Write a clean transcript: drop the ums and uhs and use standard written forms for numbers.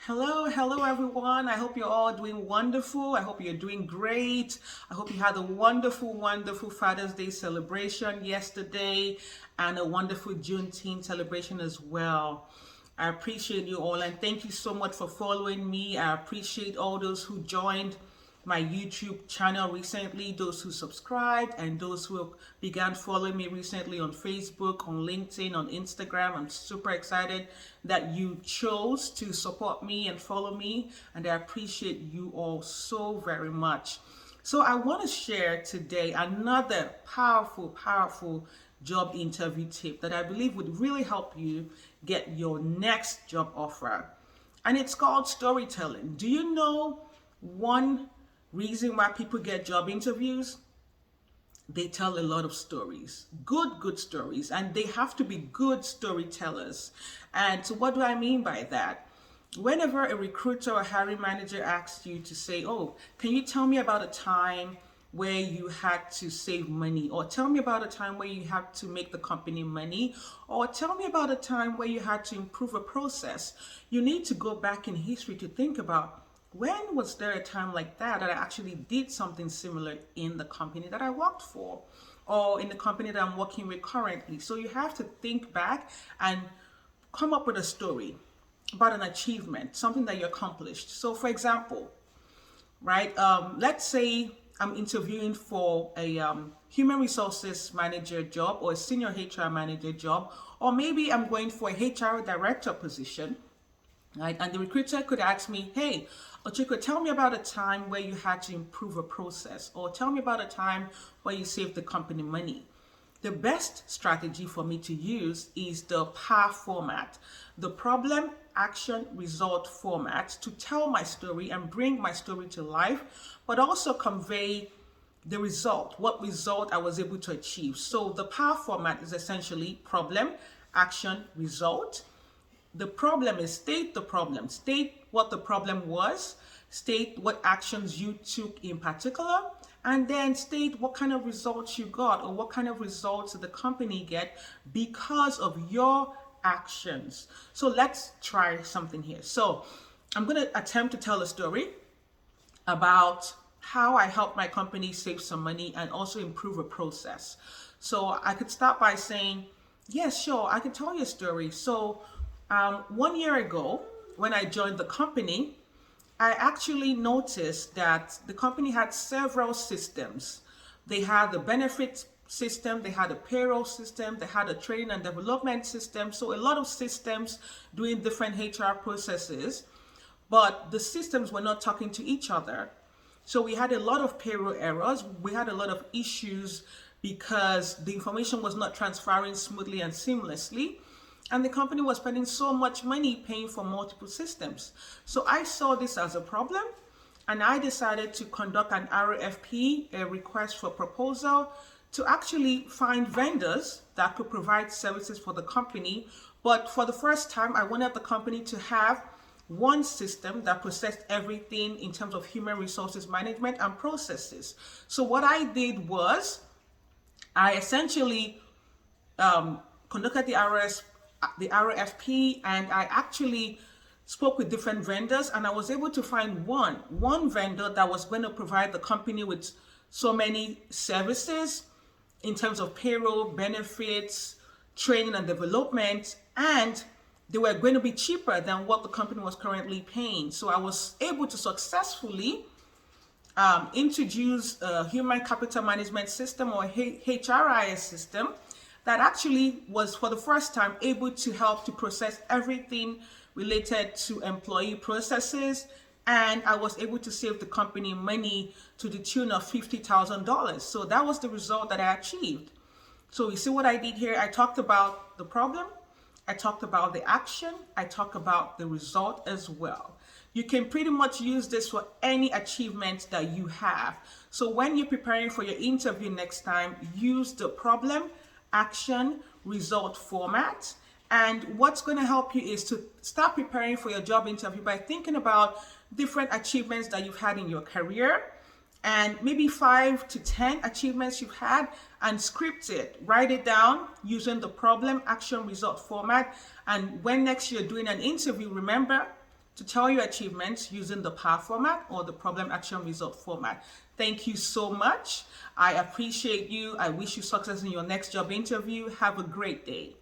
Hello everyone. I hope you're all doing wonderful. I hope you're doing great. I hope you had a wonderful Father's Day celebration yesterday and a wonderful Juneteenth celebration as well. I appreciate you all and thank you so much for following me. I appreciate all those who joined my YouTube channel recently, those who subscribed, and those who began following me recently on Facebook, on LinkedIn, on Instagram. I'm super excited that you chose to support me and follow me, and I appreciate you all so very much. So I want to share today another powerful job interview tip that I believe would really help you get your next job offer. And it's called storytelling. Do you know one reason why people get job interviews? They tell a lot of stories, good stories, and they have to be good storytellers. And so what do I mean by that? Whenever a recruiter or hiring manager asks you to say, oh, can you tell me about a time where you had to save money, or tell me about a time where you had to make the company money, or tell me about a time where you had to improve a process, you need to go back in history to think about, when was there a time like that I actually did something similar in the company that I worked for, or in the company that I'm working with currently? So you have to think back and come up with a story about an achievement, something that you accomplished. So for example, right, let's say I'm interviewing for a human resources manager job or a senior HR manager job, or maybe I'm going for a HR director position. Right? And the recruiter could ask me, hey, Ochiko, tell me about a time where you had to improve a process, or tell me about a time where you saved the company money. The best strategy for me to use is the PAR format, the problem, action, result format, to tell my story and bring my story to life, but also convey the result, what result I was able to achieve. So the PAR format is essentially problem, action, result. The problem is state the problem, state what the problem was, state what actions you took in particular, and then state what kind of results you got, or what kind of results the company get because of your actions. So let's try something here. So I'm going to attempt to tell a story about how I helped my company save some money and also improve a process. So I could start by saying, yes, sure, I can tell you a story. So 1 year ago, when I joined the company, I actually noticed that the company had several systems. They had the benefits system, they had a payroll system, they had a training and development system. So a lot of systems doing different HR processes, but the systems were not talking to each other. So we had a lot of payroll errors. We had a lot of issues because the information was not transferring smoothly and seamlessly. And the company was spending so much money paying for multiple systems. So I saw this as a problem, and I decided to conduct an RFP, a request for proposal, to actually find vendors that could provide services for the company. But for the first time, I wanted the company to have one system that processed everything in terms of human resources management and processes. So what I did was I essentially conducted the RFP, and I actually spoke with different vendors, and I was able to find one vendor that was going to provide the company with so many services in terms of payroll, benefits, training and development, and they were going to be cheaper than what the company was currently paying. So I was able to successfully introduce a human capital management system, or HRIS system, that actually was for the first time able to help to process everything related to employee processes. And I was able to save the company money to the tune of $50,000. So that was the result that I achieved. So you see what I did here? I talked about the problem, I talked about the action, I talked about the result as well. You can pretty much use this for any achievement that you have. So when you're preparing for your interview next time, use the problem, action, result format. And what's going to help you is to start preparing for your job interview by thinking about different achievements that you've had in your career, and maybe 5 to 10 achievements you've had, and script it, write it down using the problem, action, result format. And when next you're doing an interview, remember to tell your achievements using the PAR format or the problem action result format. Thank you so much. I appreciate you. I wish you success in your next job interview. Have a great day.